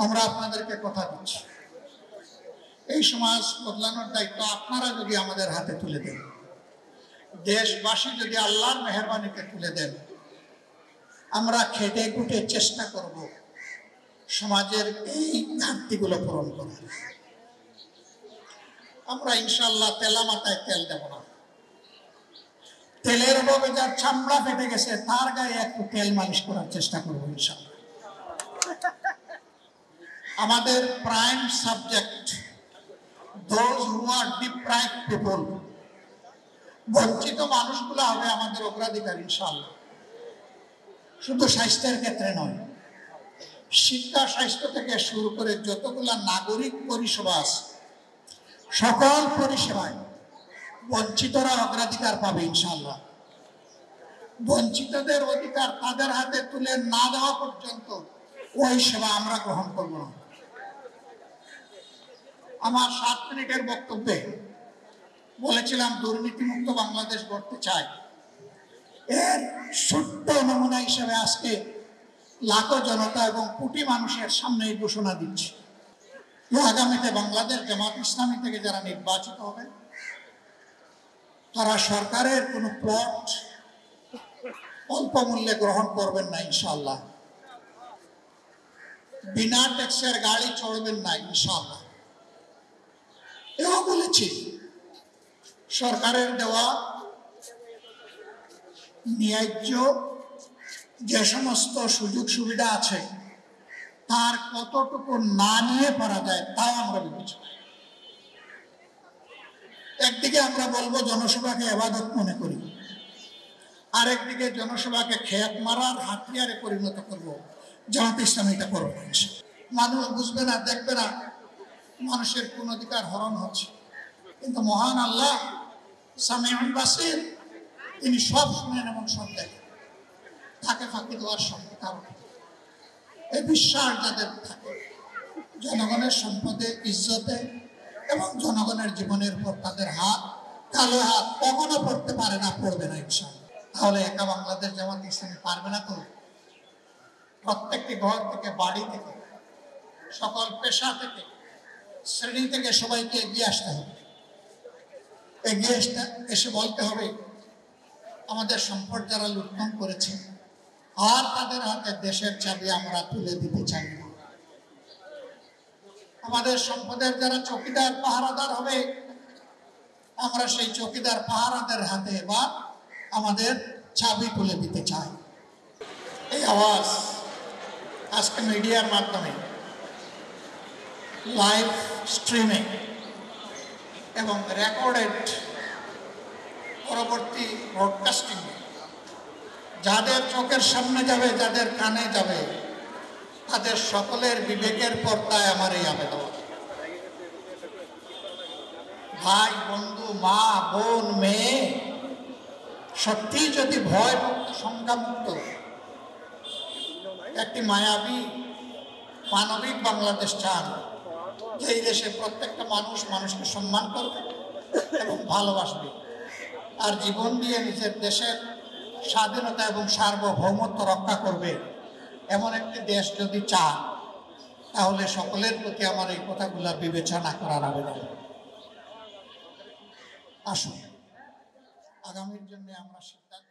আমরা আপনাদেরকে কথা দিচ্ছি, এই সমাজ বদলানোর দায়িত্ব আপনারা যদি আমাদের হাতে তুলে দেন, দেশবাসী যদি আল্লাহর মেহেরবানিতে তুলে দেন, আমরা খেটে খুঁটে চেষ্টা করব সমাজের এই ঘাটতিগুলো পূরণ করার। আমরা ইনশাআল্লাহ তেলা মাথায় তেল দেব না। তেলের অভাবে যার চামড়া ফেটে গেছে তার গায়ে একটু তেল মালিশ করার চেষ্টা করবো ইনশাআল্লাহ। আমাদের prime subject, those who are deprived people, বঞ্চিত মানুষগুলো হবে আমাদের অগ্রাধিকার ইনশাআল্লাহ। শুধু স্বাস্থ্যের ক্ষেত্রে নয়, শিক্ষা স্বাস্থ্য থেকে শুরু করে যতগুলা নাগরিক পরিষেবা আছে, সকল পরিষেবায় বঞ্চিতরা অগ্রাধিকার পাবে ইনশাআল্লাহ। বঞ্চিতদের অধিকার তাদের হাতে তুলে না দেওয়া পর্যন্ত ওই সেবা আমরা গ্রহণ করব না। আমার 7 মিনিটের বক্তব্যে বলেছিলাম দুর্নীতিমুক্ত বাংলাদেশ গড়তে চাই। এর ছোট্ট নমুনা হিসেবে আজকে লাখো জনতা এবং কোটি মানুষের সামনে এই ঘোষণা দিচ্ছি, আগামীতে বাংলাদেশ জামাত ইসলামী থেকে যারা নির্বাচিত হবে তারা সরকারের কোনো প্লট অল্প মূল্যে গ্রহণ করবেন না ইনশাআল্লাহ। বিনা ট্যাক্সের গাড়ি চড়বেন না ইনশাআল্লাহ। এও বলেছি, সরকারের দেওয়া ন্যায্য যে সমস্ত সুযোগ সুবিধা আছে তার কতটুকু না নিয়ে পারা যায় তাও আমরা বিবেচনা। একদিকে আমরা বলবো জনসভাকে ইবাদত মনে করি, আরেকদিকে জনসভাকে খেয়াত মারার হাতিয়ারে পরিণত করব। জামাত ইসলামী এটা করবো না। মানুষ বুঝবে না, দেখবে না মানুষের কোন অধিকার হরণ হচ্ছে, কিন্তু মহান আল্লাহ সামিউন বাসির, তিনি সব শুনেন এবং সব দেখেন। তাকে ফাঁকি দেওয়ার সম্ভাবনা, এই বিশ্বাস যাদের থাকে জনগণের সম্পদে, ইজ্জতে এবং জনগণের জীবনের উপর তাদের হাত, কালো হাত কখনো পড়তে পারে না, পড়বে না ইনশাআল্লাহ। তাহলে একা বাংলাদেশ জামাত ইসলামী পারবে না তো? প্রত্যেকটি ঘর থেকে, বাড়ি থেকে, সকল পেশা থেকে, শ্রেণী থেকে সবাইকে এগিয়ে আসতে হবে। এগিয়ে এসে বলতে হবে আমাদের সম্পদ যারা লুণ্ঠন করেছে আর তাদের হাতে দেশের চাবি আমরা তুলে দিতে চাই না। আমাদের সম্পদের যারা চৌকিদার পাহারাদার হবে, আমরা সেই চৌকিদার পাহারাদের হাতে এবার আমাদের চাবি তুলে দিতে চাই। এই আওয়াজ আজকে মিডিয়ার মাধ্যমে, লাইভ স্ট্রিমে এবং রেকর্ডেড পরবর্তী ব্রডকাস্টিং যাদের চোখের সামনে যাবে, যাদের কানে যাবে, তাদের সকলের বিবেকের পর্দায় আমার এই আবেদন। ভাই, বন্ধু, মা, বোন, মেয়ে, সত্যি যদি ভয় মুক্ত, সংখ্যামুক্ত একটি মায়াবী মানবিক বাংলাদেশ চান, এই দেশে প্রত্যেকটা মানুষ মানুষকে সম্মান করবে এবং ভালোবাসবে, আর জীবন দিয়ে নিজের দেশের স্বাধীনতা এবং সার্বভৌমত্ব রক্ষা করবে, এমন একটি দেশ যদি চান, তাহলে সকলের প্রতি আমার এই কথাগুলা বিবেচনা করার আবেদন। আসুন, আগামীর জন্য আমরা সিদ্ধান্ত